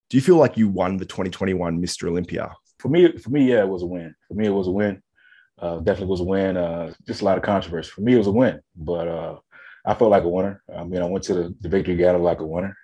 Do you feel like you won the 2021 Mr. Olympia? Yeah, it was a win. For me, it was a win. Definitely was a win. Just a lot of controversy. For me, it was a win, but I felt like a winner. I mean, I went to the victory gala like a winner.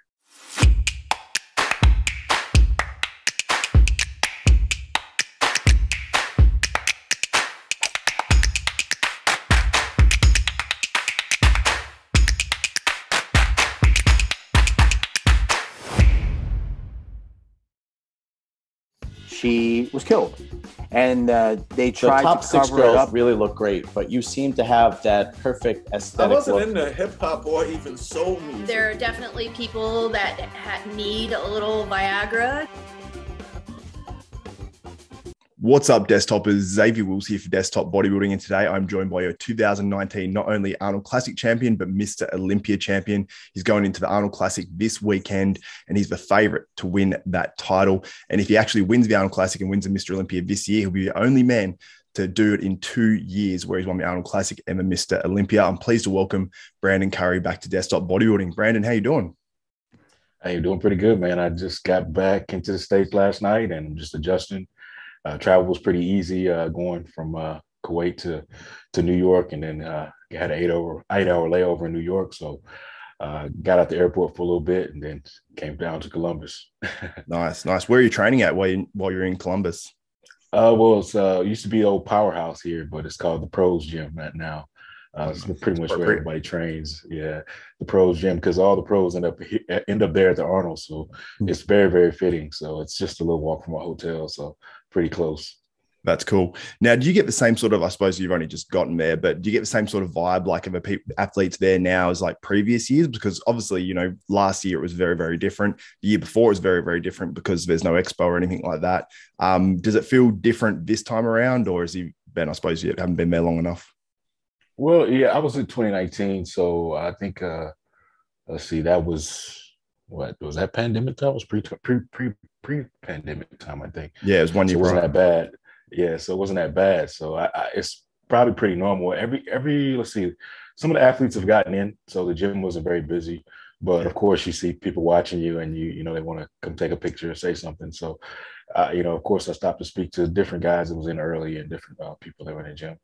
She was killed, and they tried the top to six cover it girls up. really look great, but you seem to have that perfect aesthetic. I wasn't look. into hip hop or even soul music. There are definitely people that need a little Viagra. What's up, Desktopers? Xavier Wills here for Desktop Bodybuilding, and today I'm joined by your 2019 not only Arnold Classic champion, but Mr. Olympia champion. He's going into the Arnold Classic this weekend, and he's the favorite to win that title. And if he actually wins the Arnold Classic and wins the Mr. Olympia this year, he'll be the only man to do it in 2 years, where he's won the Arnold Classic and the Mr. Olympia. I'm pleased to welcome Brandon Curry back to Desktop Bodybuilding. Brandon, how you doing? Hey, doing pretty good, man. I just got back into the States last night and I'm just adjusting. Travel was pretty easy going from Kuwait to New York, and then had an 8-hour layover in New York. So got out the airport for a little bit and then came down to Columbus. Nice. Where are you training at while you're in Columbus? It used to be the old powerhouse here, but it's called the Pros Gym now. It's pretty much where everybody trains. Yeah, the Pros Gym, because all the pros end up there at the Arnold. So it's very, very fitting. So it's just a little walk from our hotel. So pretty close. That's cool. Now, do you get the same sort of, I suppose you've only just gotten there, but do you get the same sort of vibe like of athletes there now as like previous years? Because obviously, last year it was very, very different. The year before was very, very different because there's no expo or anything like that. Does it feel different this time around, or has he been, I suppose you haven't been there long enough? Well, yeah, I was in 2019. So I think, let's see, that was, what was that pandemic time? It was pre-pandemic time, I think. Yeah, it was 1 year. So it wasn't that bad. Yeah, so it wasn't that bad. So it's probably pretty normal. Let's see, some of the athletes have gotten in, so the gym wasn't very busy. But of course, you see people watching you, and you they want to come take a picture or say something. So, of course, I stopped to speak to different guys that was in early and different people that were in the gym,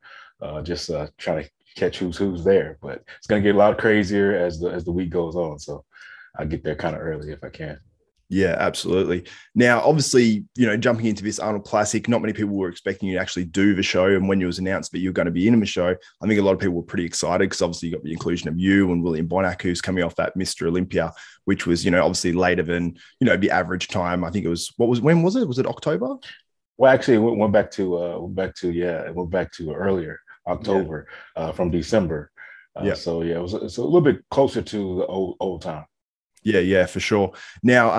just trying to catch who's there. But it's gonna get a lot crazier as the week goes on. So I get there kind of early if I can. Yeah, absolutely. Now, obviously, jumping into this Arnold Classic, not many people were expecting you to actually do the show. And when it was announced that you were going to be in the show, I think a lot of people were pretty excited because obviously you got the inclusion of you and William Bonac, who's coming off that Mr. Olympia, which was, obviously later than, the average time. I think it was, when was it? Was it October? Well, actually, it went back to earlier October from December. So yeah, it's a little bit closer to the old time. Yeah, for sure. Now,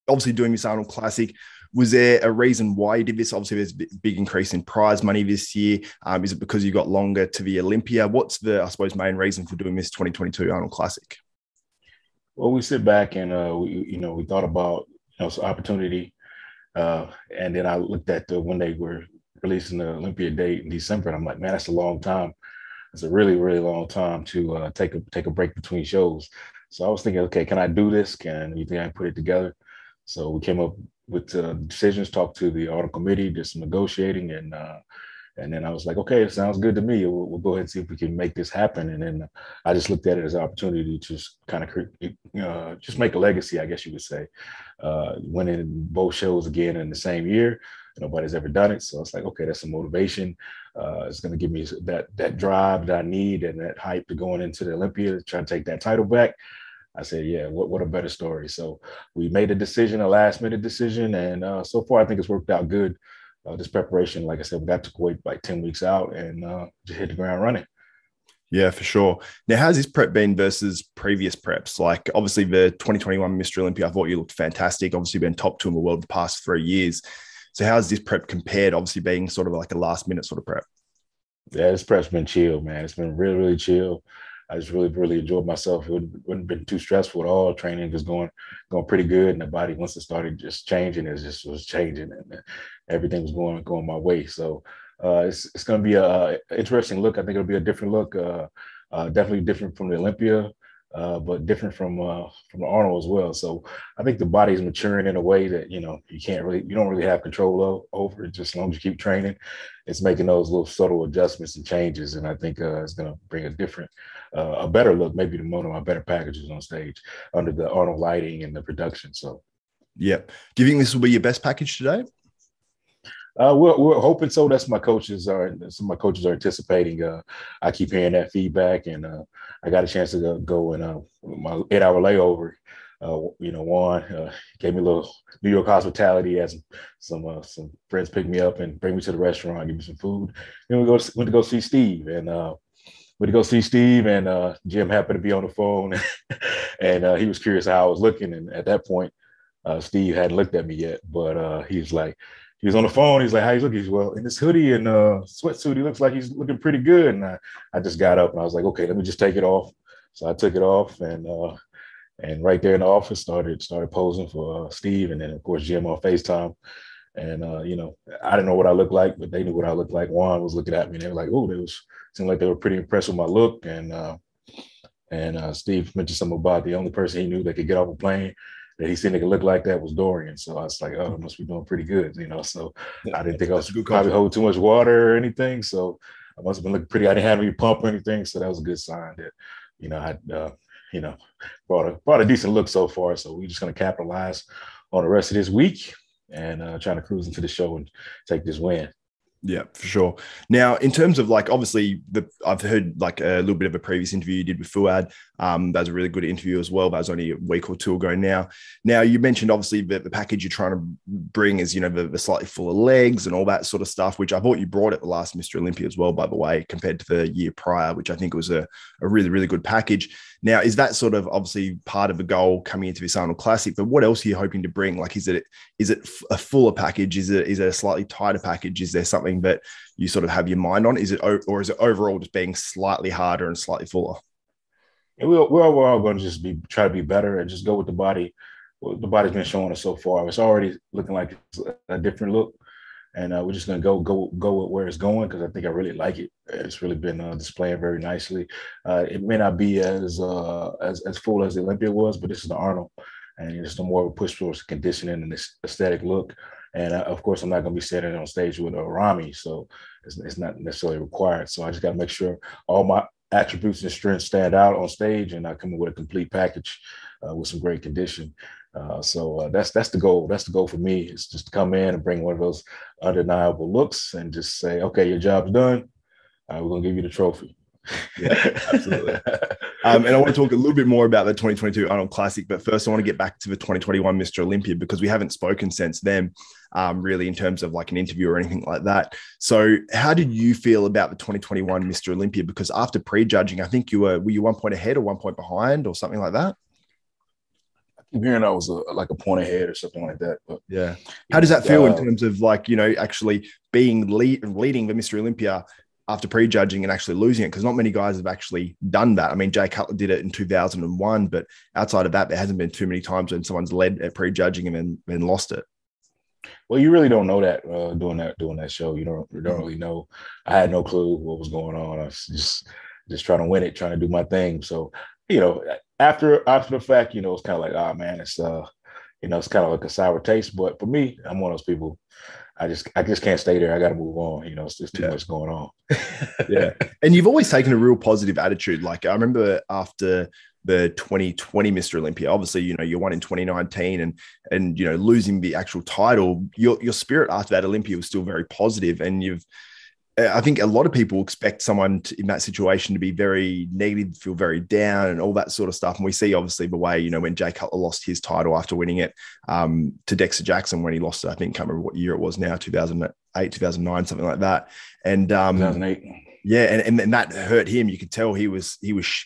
obviously doing this Arnold Classic, was there a reason why you did this? Obviously, there's a big increase in prize money this year. Is it because you got longer to the Olympia? What's the, I suppose, main reason for doing this 2022 Arnold Classic? Well, we sit back and we thought about some opportunity, and then I looked at when they were releasing the Olympia date in December, and I'm like, man, that's a long time. It's a really, really long time to take a break between shows. So I was thinking, okay, can I do this? You think I can put it together? So we came up with decisions, talked to the Arnold committee, did some negotiating, and then I was like, okay, it sounds good to me. We'll go ahead and see if we can make this happen. And then I just looked at it as an opportunity to just kind of just make a legacy, I guess you would say. Winning both shows again in the same year. Nobody's ever done it. So it's like, okay, that's some motivation. It's going to give me that drive that I need and that hype to going into the Olympia to try to take that title back. I said, yeah, what a better story. So we made a last minute decision. And so far, I think it's worked out good. This preparation, like I said, we got to Kuwait like 10 weeks out and just hit the ground running. Yeah, for sure. Now, how's this prep been versus previous preps? Like, obviously, the 2021 Mr. Olympia, I thought you looked fantastic. Obviously, been top 2 in the world the past 3 years. So how's this prep compared, obviously being sort of like a last minute sort of prep? Yeah, this prep's been chill, man. It's been really, really chill. I just really, really enjoyed myself. It wouldn't been too stressful at all. Training was going pretty good. And the body, once it started just changing, it just was changing and everything was going my way. So it's going to be a interesting look. I think it'll be a different look, definitely different from the Olympia. but different from Arnold as well. So I think the body's maturing in a way that, you don't really have control over it. Just as long as you keep training, it's making those little subtle adjustments and changes. And I think it's going to bring a better look, maybe one of my better packages on stage under the Arnold lighting and the production. So, yeah. Do you think this will be your best package today? We're hoping so. Some of my coaches are anticipating. I keep hearing that feedback, and I got a chance to go in my 8-hour layover. Juan gave me a little New York hospitality. As some friends pick me up and bring me to the restaurant, give me some food. Then went to go see Steve, and Jim happened to be on the phone, and he was curious how I was looking. And at that point, Steve hadn't looked at me yet, but he was on the phone. He's like, "How you looking?" He's, "Well, in this hoodie and sweatsuit, he looks like he's looking pretty good." And I just got up and I was like, "Okay, let me just take it off." So I took it off, and right there in the office started posing for Steve, and then of course Jim on FaceTime. And I didn't know what I looked like, but they knew what I looked like. Juan was looking at me, and they were like, "Oh," seemed like they were pretty impressed with my look. And Steve mentioned something about the only person he knew that could get off a plane that he seen they could look like that was Dorian. So I was like, "Oh, I must be doing pretty good," So I didn't think I was probably hold too much water or anything. So I must have been looking pretty. I didn't have any pump or anything. So that was a good sign that, I brought a decent look so far. So we're just going to capitalize on the rest of this week and trying to cruise into the show and take this win. Yeah, for sure. Now, in terms of obviously I've heard a little bit of a previous interview you did with Fuad. That was a really good interview as well. That was only a week or two ago now. Now, you mentioned obviously that the package you're trying to bring is, the slightly fuller legs and all that sort of stuff, which I thought you brought at the last Mr. Olympia as well, by the way, compared to the year prior, which I think was a really, really good package. Now, is that sort of obviously part of the goal coming into this Arnold Classic, but what else are you hoping to bring? Is it a fuller package? Is it a slightly tighter package? Is there something that you sort of have your mind on? Is it overall just being slightly harder and slightly fuller? And we're overall going to just try to be better and just go with the body. What the body's been showing us so far. It's already looking like it's a different look, and we're just going to go with where it's going, because I think I really like it. It's really been displaying very nicely. It may not be as full as the Olympia was, but this is the Arnold, and it's more of a push towards conditioning and this aesthetic look. And of course, I'm not going to be standing on stage with a Ramy, so it's not necessarily required. So I just got to make sure all my attributes and strengths stand out on stage, and I come in with a complete package with some great condition. So that's the goal. That's the goal for me, is just to come in and bring one of those undeniable looks and just say, "Okay, your job's done. We're going to give you the trophy." Yeah, absolutely. And I want to talk a little bit more about the 2022 Arnold Classic, but first I want to get back to the 2021 Mr. Olympia, because we haven't spoken since then, really, in terms of an interview or anything like that. So how did you feel about the 2021 Mr. Olympia? Because after prejudging, I think were you 1 point ahead or 1 point behind or something like that? I keep hearing I was like a point ahead or something like that. But yeah, how does that feel in terms of actually being leading the Mr. Olympia after prejudging and actually losing it? Because not many guys have actually done that. I mean, Jay Cutler did it in 2001, but outside of that, there hasn't been too many times when someone's led at prejudging and then lost it. Well, you really don't know that doing that show. You don't really know. I had no clue what was going on. I was just trying to win it, trying to do my thing. So, after the fact, it's kind of like, oh man, it's it's kind of like a sour taste. But for me, I'm one of those people. I just can't stay there. I got to move on. It's just too much going on. Yeah. And you've always taken a real positive attitude. I remember after the 2020 Mr. Olympia, obviously, you won in 2019 and losing the actual title, your spirit after that Olympia was still very positive. And I think a lot of people expect someone in that situation to be very negative, feel very down and all that sort of stuff. And we see obviously the way, when Jay Cutler lost his title after winning it to Dexter Jackson, when he lost it, I think, can't remember what year it was now, 2008, 2009, something like that. And 2008. Yeah. And that hurt him. You could tell he was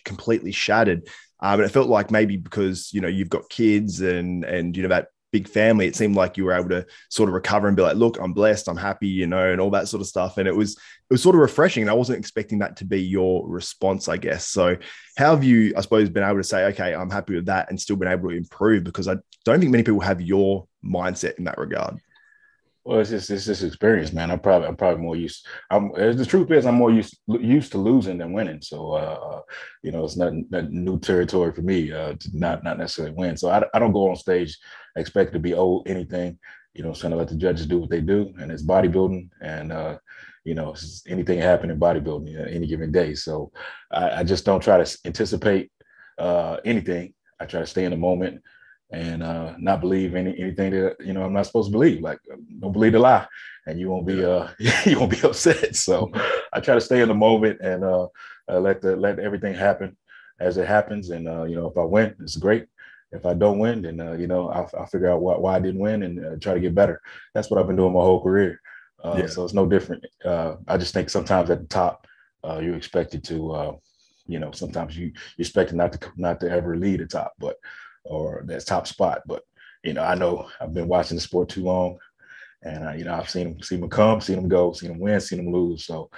completely shattered. And it felt like maybe because, you've got kids and that big family, it seemed like you were able to sort of recover and be like, look, I'm blessed, I'm happy, and all that sort of stuff. And it was sort of refreshing. And I wasn't expecting that to be your response, I guess. So how have you, I suppose, been able to say, okay, I'm happy with that and still been able to improve? Because I don't think many people have your mindset in that regard. Well, it's just experience, man. I'm probably more used. The truth is I'm more used to losing than winning. So it's not new territory for me to not necessarily win. So I don't go on stage expect to be owed anything. It's kind of let the judges do what they do, and it's bodybuilding, and anything happen in bodybuilding any given day. So I just don't try to anticipate anything. I try to stay in the moment and not believe anything that I'm not supposed to believe. Like, don't believe the lie, and you won't be you won't be upset. So I try to stay in the moment and let everything happen as it happens. And if I win, it's great. If I don't win, then I'll figure out why I didn't win and try to get better. That's what I've been doing my whole career. So it's no different. I just think sometimes at the top, you're expected to, sometimes you're expected not to ever lead the top, or that top spot. But I know I've been watching the sport too long, and I've seen them come, seen them go, seen them win, seen them lose. So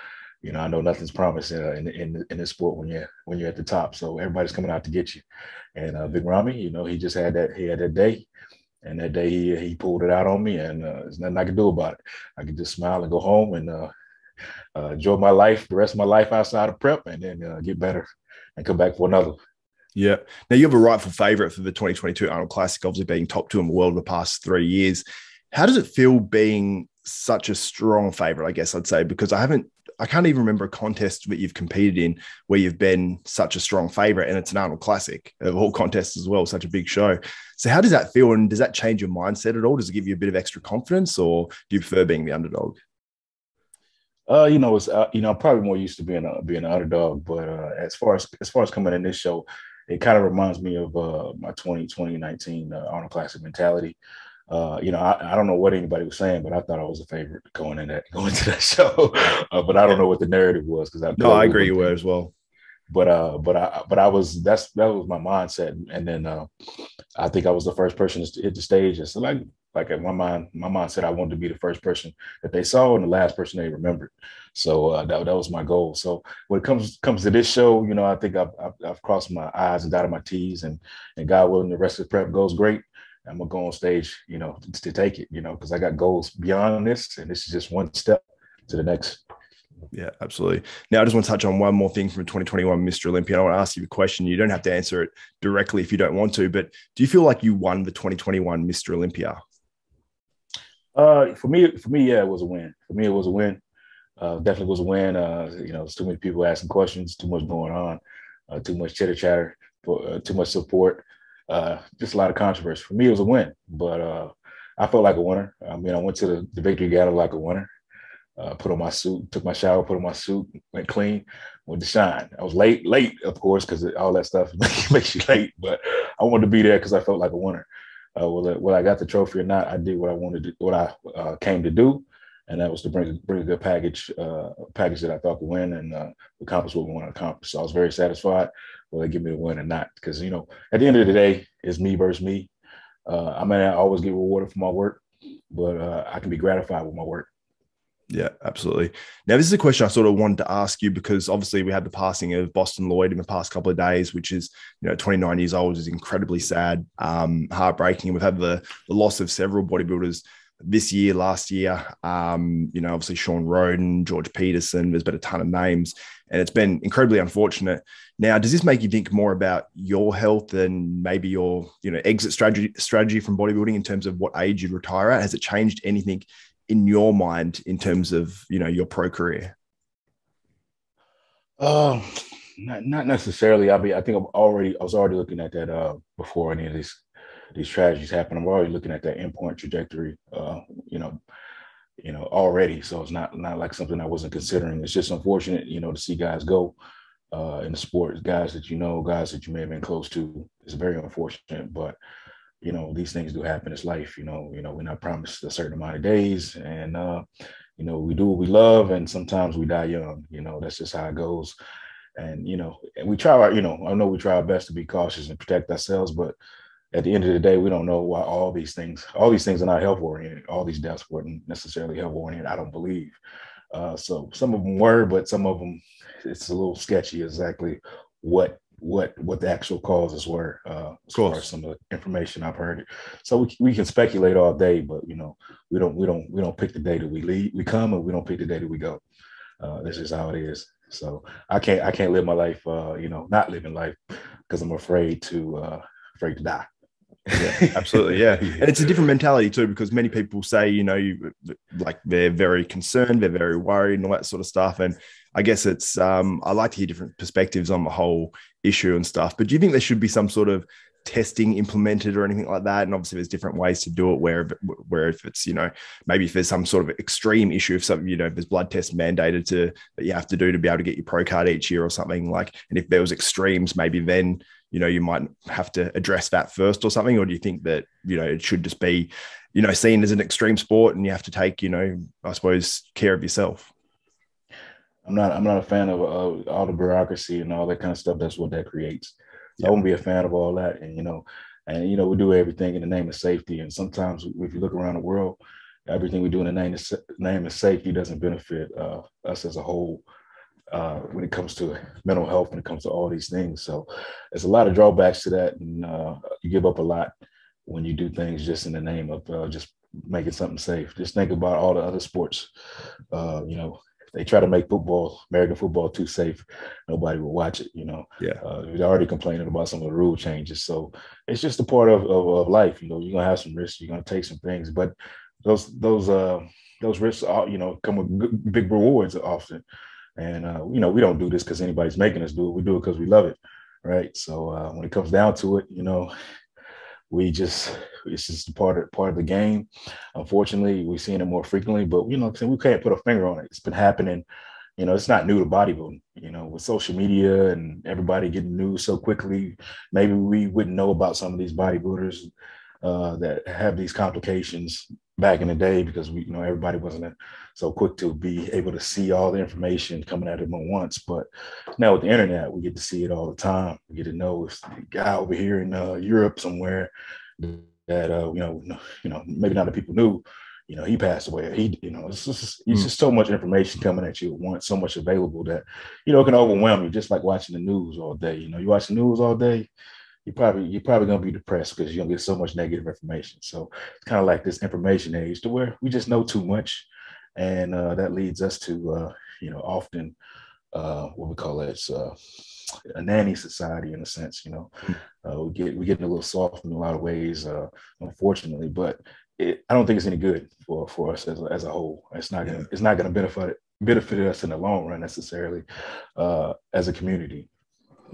I know nothing's promised in this sport when you're at the top. So everybody's coming out to get you. And Big Ramy, he just had that day. And that day he pulled it out on me, and there's nothing I could do about it. I could just smile and go home and enjoy my life, the rest of my life outside of prep, and then get better and come back for another. Yeah. Now you have a rightful favorite for the 2022 Arnold Classic, obviously being top 2 in the world the past 3 years. How does it feel being such a strong favorite, I guess I'd say, because I can't even remember a contest that you've competed in where you've been such a strong favorite, and it's an Arnold Classic of all contests as well, such a big show. So how does that feel, and does that change your mindset at all? Does it give you a bit of extra confidence, or do you prefer being the underdog? It's I'm probably more used to being an underdog, but as far as coming in this show, it kind of reminds me of my 2019 Arnold Classic mentality. I don't know what anybody was saying, but I thought I was a favorite going into that show. But I don't know what the narrative was, because I agree you were as well. But I was that was my mindset, and then I think I was the first person to hit the stage. And so like in my mind said I wanted to be the first person that they saw and the last person they remembered. So that was my goal. So when it comes to this show, I think I've crossed my I's and dotted my T's, and God willing, the rest of the prep goes great. I'm gonna go on stage, to take it, because I got goals beyond this, and this is just one step to the next. Yeah, absolutely. Now, I just want to touch on one more thing from 2021 Mr. Olympia. I want to ask you a question. You don't have to answer it directly if you don't want to, but do you feel like you won the 2021 Mr. Olympia? For me, yeah, it was a win. For me, it was a win. Definitely was a win. There's too many people asking questions, too much going on, too much chitter chatter, too much support. Just a lot of controversy. For me, it was a win, but I felt like a winner. I mean, I went to the victory gala like a winner. Put on my suit, took my shower, put on my suit, went clean, went to shine. I was late, of course, because all that stuff makes you late. But I wanted to be there because I felt like a winner. Whether I got the trophy or not, I did what I wanted to, what I came to do, and that was to bring a good package that I thought could win and accomplish what we want to accomplish. So I was very satisfied whether they give me the win or not, because at the end of the day, it's me versus me. I may not always get rewarded for my work, but I can be gratified with my work. Yeah, absolutely. Now, this is a question I sort of wanted to ask you, because obviously we had the passing of Boston Lloyd in the past couple of days, which is, 29 years old, is incredibly sad, heartbreaking. And we've had the loss of several bodybuilders this year, last year, obviously Sean Roden, George Peterson, there's been a ton of names, and it's been incredibly unfortunate. Now, does this make you think more about your health and maybe your, exit strategy from bodybuilding in terms of what age you'd retire at? Has it changed anything in your mind in terms of, your pro career? Not necessarily. I think I was already looking at that before any of these tragedies happen. I'm already looking at that endpoint trajectory, already. So it's not like something I wasn't considering. It's just unfortunate, to see guys go in the sport, guys that guys that you may have been close to. It's very unfortunate, but these things do happen. It's life. We're not promised a certain amount of days, and we do what we love, and sometimes we die young. That's just how it goes. And and we try I know we try our best to be cautious and protect ourselves, but at the end of the day, we don't know why all these things are not health oriented. All these deaths weren't necessarily health oriented, I don't believe. So some of them were, but some of them, it's a little sketchy exactly what what the actual causes were, as course. far as some of the information I've heard. So we can speculate all day, but we don't pick the day that we come, and we don't pick the day that we go. This is how it is. So I can't live my life, not living life, because I'm afraid to die. Yeah, absolutely. Yeah. And it's a different mentality too, because many people say, like they're very concerned, they're very worried and all that sort of stuff. And I guess it's, I like to hear different perspectives on the whole issue and stuff, but do you think there should be some sort of testing implemented or anything like that? And obviously there's different ways to do it where if it's, maybe if there's some sort of extreme issue, if something, if there's blood tests mandated that you have to do to be able to get your pro card each year or something like, and if there was extremes, maybe then, you might have to address that first or something, or do you think that, it should just be, seen as an extreme sport and you have to take, I suppose, care of yourself? I'm not a fan of all the bureaucracy and all that kind of stuff. That's what that creates. So Yeah. I won't be a fan of all that. And, we do everything in the name of safety. And sometimes if you look around the world, everything we do in the name of safety doesn't benefit us as a whole. When it comes to mental health, when it comes to all these things. So there's a lot of drawbacks to that. And you give up a lot when you do things just in the name of just making something safe. Just think about all the other sports. If they try to make American football too safe, nobody will watch it, Yeah. They're already complaining about some of the rule changes. So it's just a part of life. You're going to have some risks. You're going to take some things, but those risks are, come with big rewards often. And, we don't do this because anybody's making us do it. We do it because we love it. Right. So when it comes down to it, it's just a part of the game. Unfortunately, we're seeing it more frequently, but, we can't put a finger on it. It's been happening. It's not new to bodybuilding, with social media and everybody getting news so quickly. Maybe we wouldn't know about some of these bodybuilders that have these complications back in the day because everybody wasn't so quick to be able to see all the information coming at them at once. But now with the internet, we get to see it all the time. We get to know if the guy over here in Europe somewhere that maybe not the people knew, he passed away. It's just so much information coming at you at once, so much available that it can overwhelm you. Just like watching the news all day. You watch the news all day, you're probably gonna be depressed because you're gonna get so much negative information. So it's kind of like this information age to where we just know too much, and that leads us to often what we call it, a nanny society in a sense. We're getting a little soft in a lot of ways, unfortunately, but I don't think it's any good for us as a whole. It's not gonna benefit us in the long run necessarily as a community.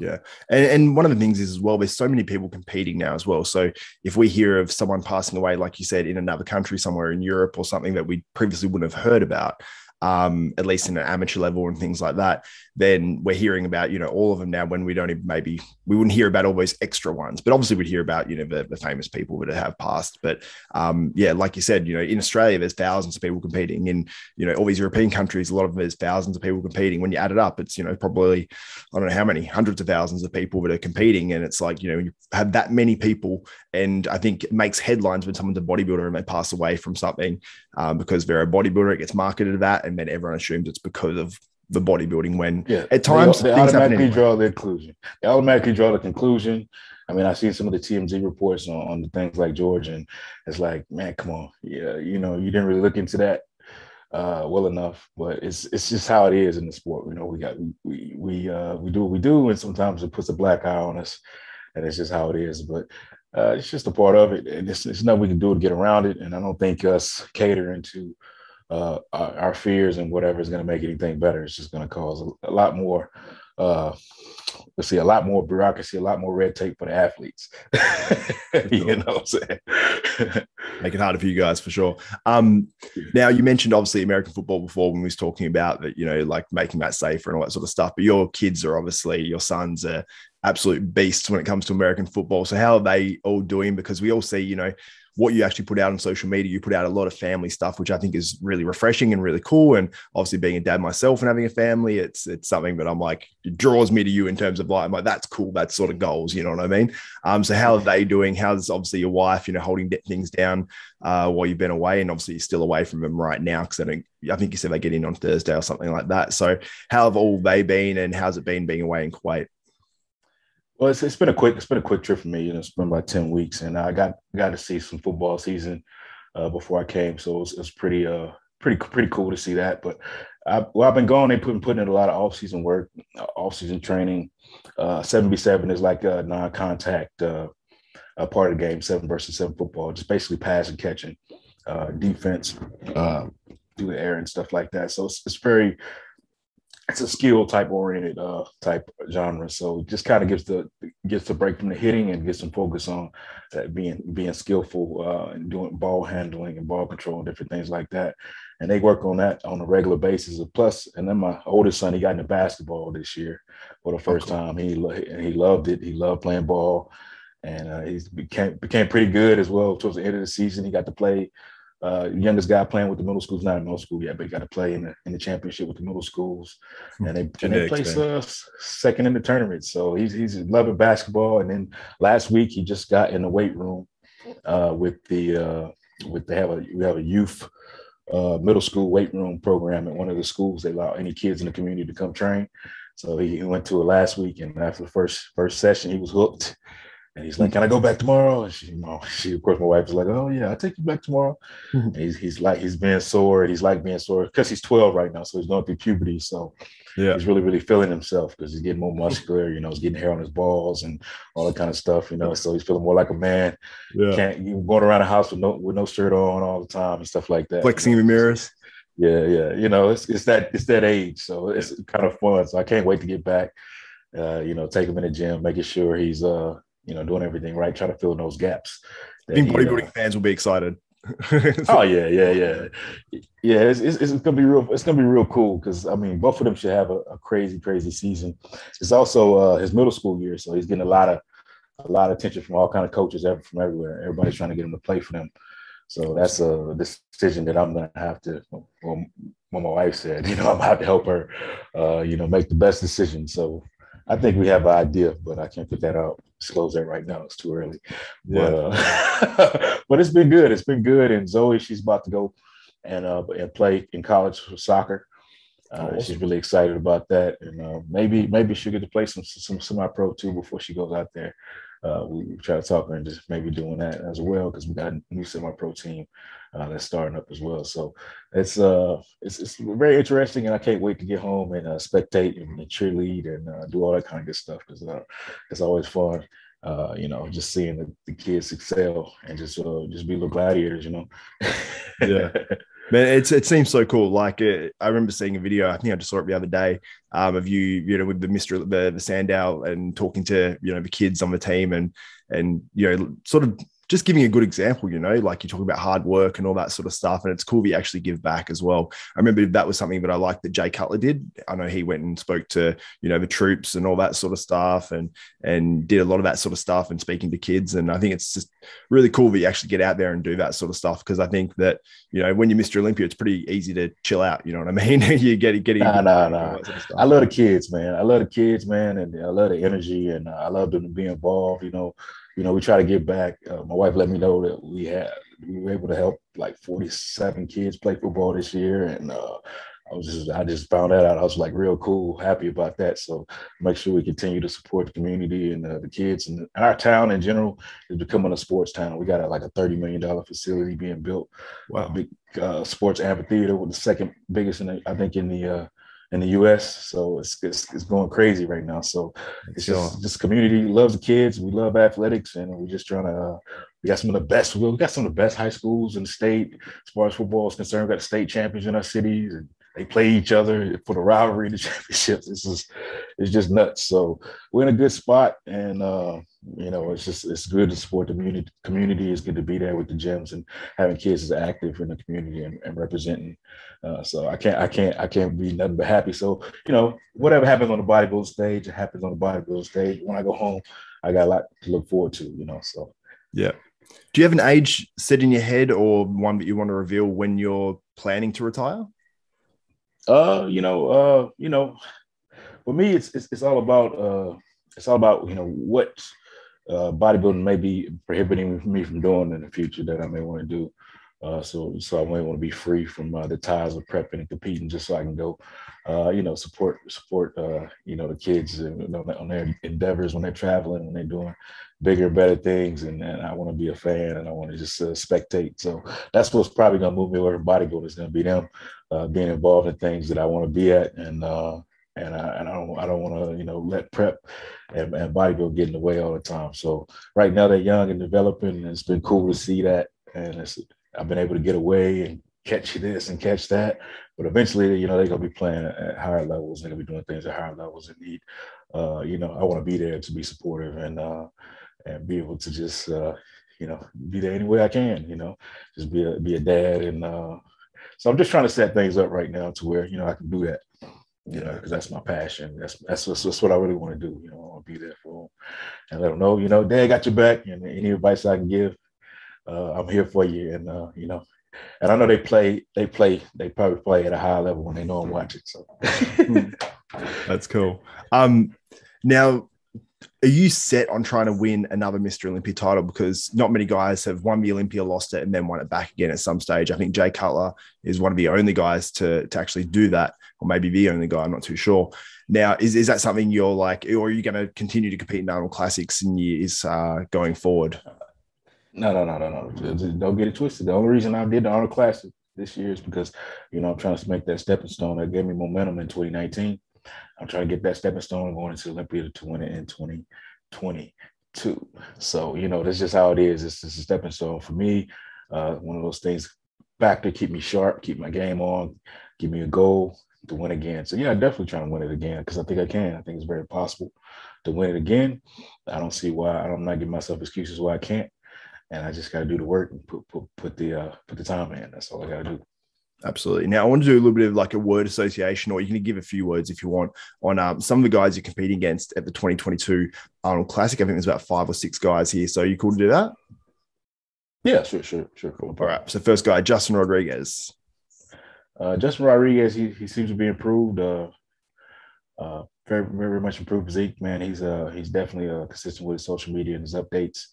Yeah. And one of the things is as well, there's so many people competing now as well. So if we hear of someone passing away, like you said, in another country, somewhere in Europe or something that we previously wouldn't have heard about, at least in an amateur level and things like that, then we're hearing about, all of them now when we don't even, maybe we wouldn't hear about all those extra ones, but obviously we'd hear about, the famous people that have passed. But like you said, in Australia, there's thousands of people competing. In, all these European countries, a lot of them, there's thousands of people competing. When you add it up, it's, probably, I don't know how many, hundreds of thousands of people that are competing. And it's like, you have that many people. And I think it makes headlines when someone's a bodybuilder and they pass away from something because they're a bodybuilder, it gets marketed to that. And then everyone assumes it's because of the bodybuilding when at times they things automatically happen draw the conclusion. They automatically draw the conclusion. I mean, I've seen some of the TMZ reports on the things like George, and it's like, man, come on. Yeah, you didn't really look into that well enough, but it's just how it is in the sport. We do what we do, and sometimes it puts a black eye on us, and it's just how it is. But it's just a part of it, and it's nothing we can do to get around it. And I don't think us catering to our fears and whatever is going to make anything better. It's just going to cause a lot more, a lot more bureaucracy, a lot more red tape for the athletes. You know what I'm saying? Make it harder for you guys for sure. Now you mentioned obviously American football before when we was talking about that, like making that safer and all that sort of stuff, but your kids are obviously, your sons are absolute beasts when it comes to American football. So how are they all doing? Because we all see, what you actually put out on social media, you put out a lot of family stuff, which I think is really refreshing and really cool. And obviously being a dad myself and having a family, it's something that I'm like, it draws me to you in terms of like, I'm like, that's cool. That's sort of goals, you know what I mean? So how are they doing? How's obviously your wife, holding things down while you've been away, and obviously you're still away from them right now. Cause I think you said they get in on Thursday or something like that. So how have all they been, and how's it been being away in Kuwait? Well, it's been a quick trip for me. You know, it's been about 10 weeks, and I got to see some football season before I came, so it's pretty cool to see that. But while I've been gone, they've been putting in a lot of off-season work, off-season training. 7v7 is like a non-contact a part of the game, 7 versus 7 football, just basically pass and catching, defense through the air and stuff like that. So it's a skill type oriented type genre. So it just kind of gets the break from the hitting and gets some focus on being skillful and doing ball handling and ball control and different things like that. And they work on that on a regular basis. Plus, and then my oldest son, he got into basketball this year for the first time. He loved it. He loved playing ball, and he became pretty good as well. Towards the end of the season, he got to play. Youngest guy playing with the middle schools, not in middle school yet, but he got to play in the championship with the middle schools, and they placed second in the tournament. So he's loving basketball. And then last week he just got in the weight room we have a youth middle school weight room program at one of the schools. They allow any kids in the community to come train. So he went to it last week, and after the first session, he was hooked. And he's like, "Can I go back tomorrow?" And she, of course, my wife was like, "Oh yeah, I'll take you back tomorrow." And he's being sore. He's like being sore because he's 12 right now, so he's going through puberty. So he's really feeling himself because he's getting more muscular. You know, he's getting hair on his balls and all that kind of stuff. You know, so he's feeling more like a man. Going around the house with no shirt on all the time and stuff like that. Flexing in the mirrors. Yeah. You know, it's that age, so it's kind of fun. So I can't wait to get back. Take him in the gym, making sure he's doing everything right, try to fill in those gaps. I think bodybuilding fans will be excited. Oh yeah. It's gonna be real. It's gonna be real cool because I mean, both of them should have a crazy season. It's also his middle school year, so he's getting a lot of attention from all kind of coaches from everywhere. Everybody's trying to get him to play for them. So that's a decision that I'm gonna have to. Well, what my wife said, I'm gonna have to help her, make the best decision. So I think we have an idea, but I can't put that out, disclose that right now. It's too early. Yeah. But it's been good. It's been good. And Zoe, she's about to go and play in college for soccer. Awesome. She's really excited about that. And maybe she'll get to play some semi-pro too before she goes out there. We try to talk her into maybe doing that as well because we got a new semi-pro team that's starting up as well. So it's very interesting, and I can't wait to get home and spectate and cheerlead and do all that kind of good stuff because it's always fun. Just seeing the kids excel and just be little gladiators. Yeah. Man, it seems so cool. Like I remember seeing a video. I think I just saw it the other day of you, with the Sandow and talking to the kids on the team and sort of just giving a good example. Like you talk about hard work and all that sort of stuff, and it's cool that you actually give back as well. I remember that was something that I liked that Jay Cutler did. I know he went and spoke to the troops and all that sort of stuff, and did a lot of that sort of stuff and speaking to kids. And I think it's just really cool that you actually get out there and do that sort of stuff because I think that when you're Mr. Olympia, it's pretty easy to chill out. You know what I mean? You getting. No. Sort of I love the kids, man. And I love the energy, and I love them to be involved. We try to give back. My wife let me know that we were able to help like 47 kids play football this year, and I just found that out. I was like real cool, happy about that. So make sure we continue to support the community and the kids, and our town in general is becoming a sports town. We got like a $30 million facility being built. Wow. A big sports amphitheater with the second biggest in the U.S. So it's going crazy right now. So it's just community loves the kids. We love athletics, and we're just trying to. We got some of the best high schools in the state as far as football is concerned. We got the state champions in our cities, and they play each other for the rivalry, the championships. It's just nuts. So we're in a good spot, and it's good to support the community. It's good to be there with the gyms and having kids as active in the community and representing. So I can't be nothing but happy. So whatever happens on the bodybuilding stage, it happens on the bodybuilding stage. When I go home, I got a lot to look forward to. So yeah. Do you have an age set in your head or one that you want to reveal when you're planning to retire? For me, it's all about what bodybuilding may be prohibiting me from doing in the future that I may want to do. So I want to be free from the ties of prepping and competing, just so I can go, support, the kids on their endeavors when they're traveling, when they're doing bigger, better things. And I want to be a fan, and I want to just spectate. So that's what's probably going to move me away from bodybuilding. Is going to be them being involved in things that I want to be at, and I don't want to let prep and bodybuilding get in the way all the time. So right now they're young and developing, and it's been cool to see that. And I've been able to get away and catch this and catch that, but eventually, they're gonna be playing at higher levels. They're gonna be doing things at higher levels and need, I want to be there to be supportive and be able to just, be there any way I can. Just be a dad, and so I'm just trying to set things up right now to where I can do that. Because that's my passion. That's what I really want to do. I want to be there for them and let them know, Dad got your back, and any advice I can give, I'm here for you. And and I know they probably play at a high level when they know I'm watching. So that's cool. Now, are you set on trying to win another Mr. Olympia title? Because not many guys have won the Olympia, lost it, and then won it back again at some stage. I think Jay Cutler is one of the only guys to actually do that, or maybe the only guy. I'm not too sure. Now, is that something you're like, or are you going to continue to compete in Arnold Classics in years going forward? No. Don't get it twisted. The only reason I did the Arnold Classic this year is because, I'm trying to make that stepping stone that gave me momentum in 2019. I'm trying to get that stepping stone going into Olympia to win it in 2022. So, that's just how it is. It's just a stepping stone for me. One of those things back to keep me sharp, keep my game on, give me a goal to win again. So, yeah, definitely trying to win it again because I think I can. I think it's very possible to win it again. I don't see why. I'm not giving myself excuses why I can't. And I just got to do the work and put the time in. That's all I got to do. Absolutely. Now, I want to do a little bit of like a word association, or you can give a few words if you want on some of the guys you're competing against at the 2022 Arnold Classic. I think there's about 5 or 6 guys here. So you cool to do that? Yeah, sure. Cool. All right. So first guy, Justin Rodriguez. Justin Rodriguez, he seems to be improved. Very, very much improved physique, man. He's definitely consistent with his social media and his updates,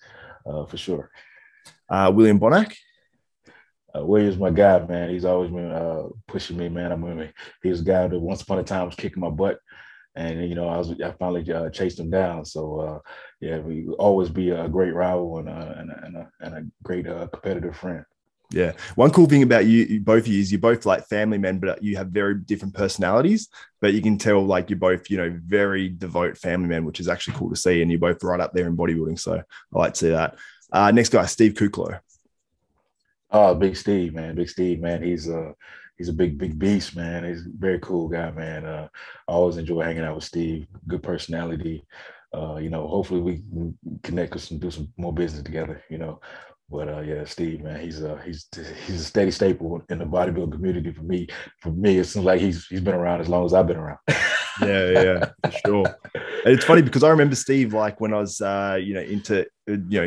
for sure. William Bonac. William's my guy, man. He's always been pushing me, man. He was a guy that once upon a time was kicking my butt, and I finally chased him down. So we always be a great rival and a great competitive friend. Yeah. One cool thing about you both of you is you're both like family men, but you have very different personalities, but you can tell like you're both, very devout family men, which is actually cool to see. And you're both right up there in bodybuilding. So I like to see that. Next guy, Steve Kuklo. Oh, Big Steve, man. He's a big beast, man. He's a very cool guy, man. I always enjoy hanging out with Steve. Good personality. Hopefully we can connect us and do some more business together, But yeah, Steve, man, he's a steady staple in the bodybuilding community for me. For me, it seems like he's been around as long as I've been around. Yeah, for sure. And it's funny because I remember Steve, like when I was, into,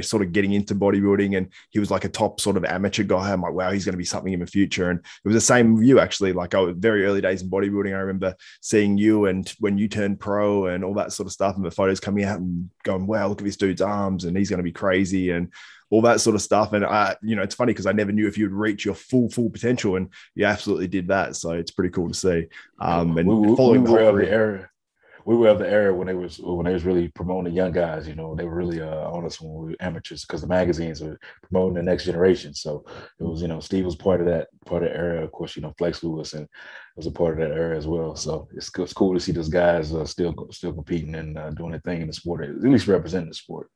sort of getting into bodybuilding, and he was like a top sort of amateur guy. I'm like, wow, he's going to be something in the future. And it was the same with you, actually. Like I was very early days in bodybuilding. I remember seeing you and when you turned pro and all that sort of stuff, and the photos coming out and going, wow, look at this dude's arms and he's going to be crazy and all that sort of stuff. And it's funny because I never knew if you'd reach your full potential, and you absolutely did that. So it's pretty cool to see. And following the whole career. We were of the era when they was really promoting the young guys. They were really on us when we were amateurs because the magazines were promoting the next generation. So it was, Steve was part of the era. Of course, Flex Lewis and was a part of that era as well. So it's cool to see those guys still competing and doing their thing in the sport, at least representing the sport.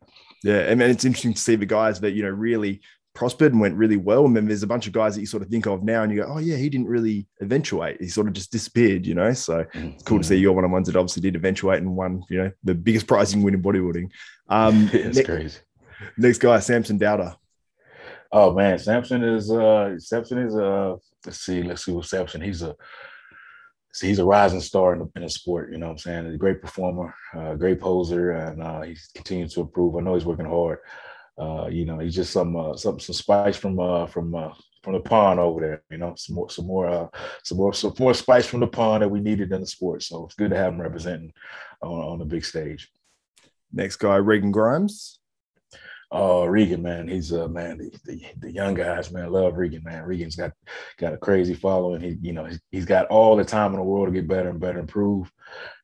Yeah, and it's interesting to see the guys that really prospered and went really well. And then there's a bunch of guys that you sort of think of now and you go, oh yeah, he didn't really eventuate. He sort of just disappeared, So it's cool to see you're one of the ones that obviously did eventuate and won, the biggest prize you can win in bodybuilding. It's crazy. Next guy, Samson Dowder. Oh man, Samson is let's see what Samson, he's a rising star in the sport, you know what I'm saying? He's a great performer, great poser, and he's continuing to improve. I know he's working hard. He's just some spice from the pond over there. Some more spice from the pond that we needed in the sport. So it's good to have him representing on the big stage. Next guy, Regan Grimes. Oh, Regan, man, he's man, the young guys, man, love Regan, man. Regan's got a crazy following. He's got all the time in the world to get better and better, improve.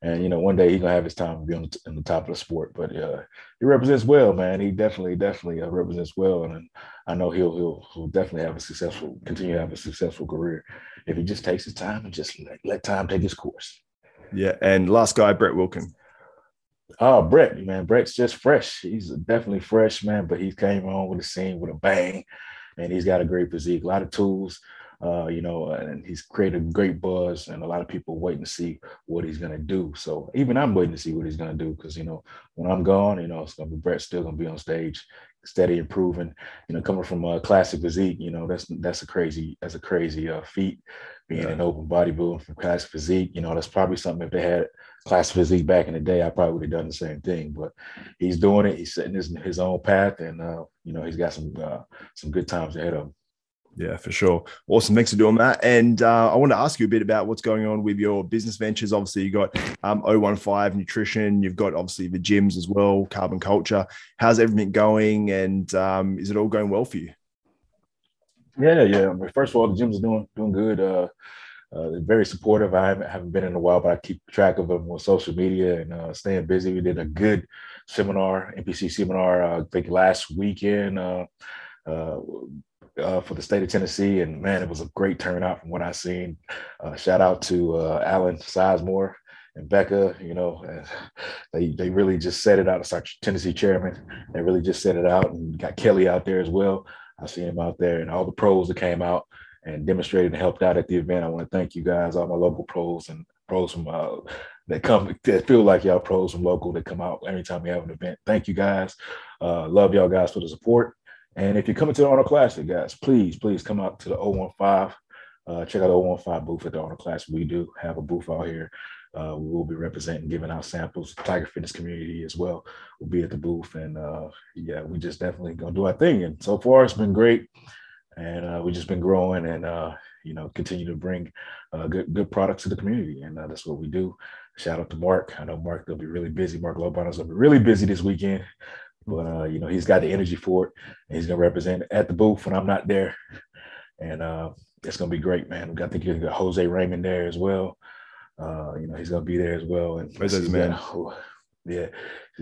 And one day he's gonna have his time to be in the top of the sport. But he represents well, man. He definitely represents well, and I know he'll definitely continue to have a successful career if he just takes his time and just let time take its course. Yeah, and last guy, Brett Wilkin. Oh, Brett, man, Brett's just fresh. He's definitely fresh, man, but he came on with the scene with a bang, and he's got a great physique, a lot of tools, and he's created a great buzz, and a lot of people waiting to see what he's going to do. So even I'm waiting to see what he's going to do because, when I'm gone, it's going to be Brett still going to be on stage, steady improving, coming from a classic physique, that's a crazy feat being an open bodybuilder from classic physique. That's probably something if they had classic physique back in the day, I probably would have done the same thing, but he's doing it. He's setting his own path, and he's got some good times ahead of him. Yeah, for sure. Awesome. Thanks for doing that. And I want to ask you a bit about what's going on with your business ventures. Obviously, you got 015 Nutrition. You've got obviously the gyms as well, Carbon Culture. How's everything going? And is it all going well for you? Yeah. First of all, the gyms are doing good. They're very supportive. I haven't been in a while, but I keep track of them on social media and staying busy. We did a good seminar, NPC seminar, I think last weekend for the state of Tennessee. And man, it was a great turnout from what I've seen. Shout out to Alan Sizemore and Becca. They really just set it out. It's our Tennessee chairman. They really just set it out, and got Kelly out there as well. I see him out there, and all the pros that came out and demonstrated and helped out at the event. I want to thank you guys, all my local pros and pros from that feel like y'all pros from local that come out anytime we have an event. Thank you guys. Love y'all guys for the support. And if you're coming to the Arnold Classic, guys, please come out to the 015. Check out the 015 booth at the Arnold Classic. We do have a booth out here. We will be representing, giving out samples. The Tiger Fitness community as well will be at the booth. And we just definitely going to do our thing. And so far, it's been great. And we've just been growing and, continue to bring good products to the community. And that's what we do. Shout out to Mark. I know Mark will be really busy. Mark Lobanos will be really busy this weekend. But, he's got the energy for it. And he's going to represent at the booth when I'm not there. And it's going to be great, man. I think you've got Jose Raymond there as well. He's going to be there as well. And man. Yeah.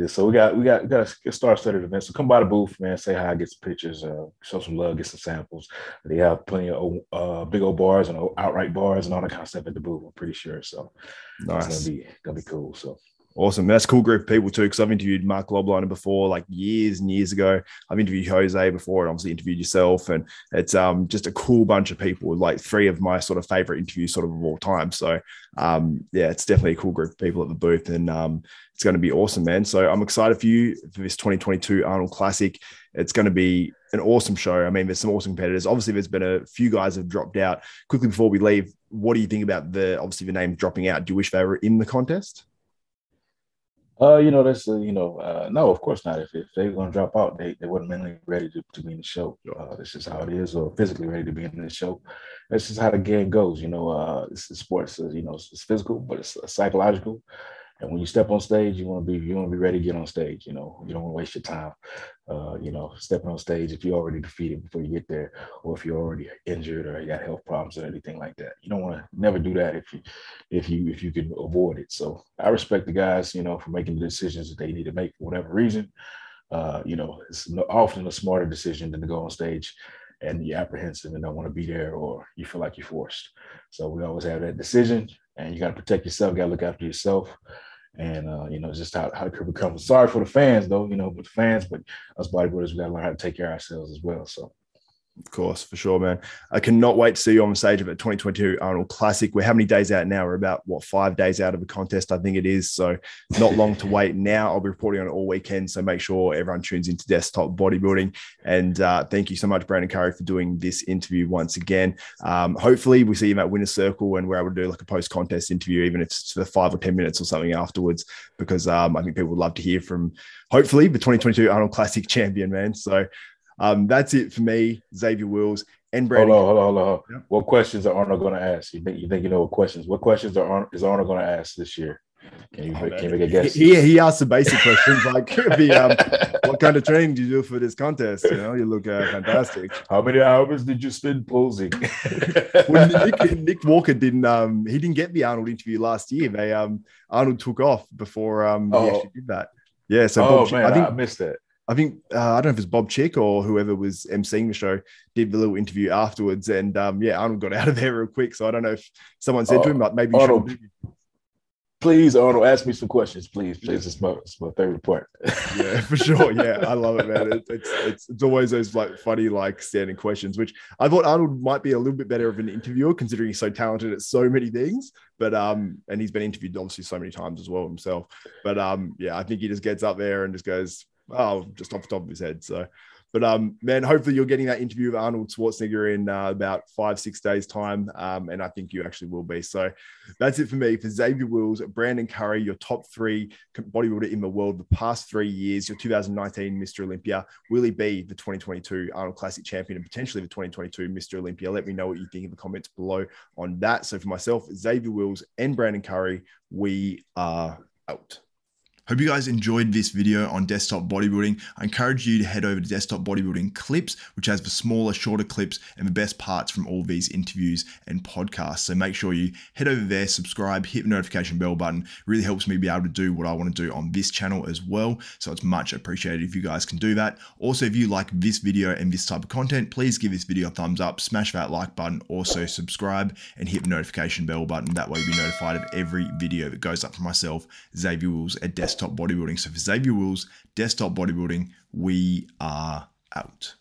So we got a star-studded event. So come by the booth, man. Say hi, get some pictures, show some love, get some samples. They have plenty of big old bars and outright bars and all that kind of stuff at the booth. I'm pretty sure. So nice. It's gonna be cool. So. Awesome. That's a cool group of people too, because I've interviewed Mark Lobliner before, like years and years ago. I've interviewed Jose before and obviously interviewed yourself. And it's just a cool bunch of people, like three of my sort of favorite interviews sort of all time. So it's definitely a cool group of people at the booth, and it's going to be awesome, man. So I'm excited for you for this 2022 Arnold Classic. It's going to be an awesome show. I mean, there's some awesome competitors. Obviously, there's been a few guys have dropped out. Quickly before we leave, what do you think about the names dropping out? Do you wish they were in the contest? No, of course not. If they were going to drop out, they weren't mentally ready to be in the show. This is how it is, or physically ready to be in the show. That's just how the game goes. This is sports. It's physical, but it's psychological. And when you step on stage, you want to be ready to get on stage. You don't want to waste your time. Stepping on stage if you're already defeated before you get there, or if you're already injured or you got health problems or anything like that. You don't want to never do that if you can avoid it. So I respect the guys, for making the decisions that they need to make for whatever reason. It's often a smarter decision than to go on stage and you're apprehensive and don't want to be there, or you feel like you're forced. So we always have that decision, and you got to protect yourself, got to look after yourself. And, just how the career becomes. Sorry for the fans, though, but us bodybuilders, we got to learn how to take care of ourselves as well. So. Of course, for sure, man. I cannot wait to see you on the stage of the 2022 Arnold Classic. We're how many days out now? We're about, 5 days out of the contest, I think it is. So not long to wait now. I'll be reporting on it all weekend. So make sure everyone tunes into Desktop Bodybuilding. And thank you so much, Brandon Curry, for doing this interview once again. Hopefully we see you at Winner's Circle and we're able to do like a post-contest interview, even if it's for 5 or 10 minutes or something afterwards, because I think people would love to hear from, hopefully, the 2022 Arnold Classic champion, man. So that's it for me, Xavier Wills and Brandon. Hold on. Yep. What questions are Arnold going to ask? You think you know what questions? What questions is Arnold going to ask this year? Can you make a guess? He asked the basic questions like, what kind of training do you do for this contest? You know, you look fantastic. How many hours did you spend posing? Well, Nick Walker didn't. He didn't get the Arnold interview last year. They Arnold took off before he actually did that. Yeah. So Bob, I missed that. I think I don't know if it's Bob Chick or whoever was emceeing the show did the little interview afterwards, and Arnold got out of there real quick. So I don't know if someone said to him like maybe Arnold, please, Arnold, ask me some questions, please. It's my favorite part. Yeah, for sure. Yeah, I love it, man. It's always those like funny like standing questions, which I thought Arnold might be a little bit better of an interviewer considering he's so talented at so many things. But and he's been interviewed obviously so many times as well himself. But I think he just gets up there and just goes, just off the top of his head. So. But man, hopefully you're getting that interview with Arnold Schwarzenegger in about 5-6 days time. And I think you actually will be. So that's it for me. For Xavier Wills, Brandon Curry, your top 3 bodybuilder in the world the past 3 years, your 2019 Mr. Olympia. Will he be the 2022 Arnold Classic champion and potentially the 2022 Mr. Olympia? Let me know what you think in the comments below on that. So for myself, Xavier Wills and Brandon Curry, we are out. Hope you guys enjoyed this video on desktop bodybuilding. I encourage you to head over to Desktop Bodybuilding Clips, which has the smaller, shorter clips and the best parts from all these interviews and podcasts. So make sure you head over there, subscribe, hit the notification bell button. It really helps me be able to do what I want to do on this channel as well. So it's much appreciated if you guys can do that. Also, if you like this video and this type of content, please give this video a thumbs up, smash that like button, also subscribe and hit the notification bell button. That way you'll be notified of every video that goes up for myself, Xavier Wills at Desktop Bodybuilding. So for Xavier Wills, Desktop Bodybuilding, we are out.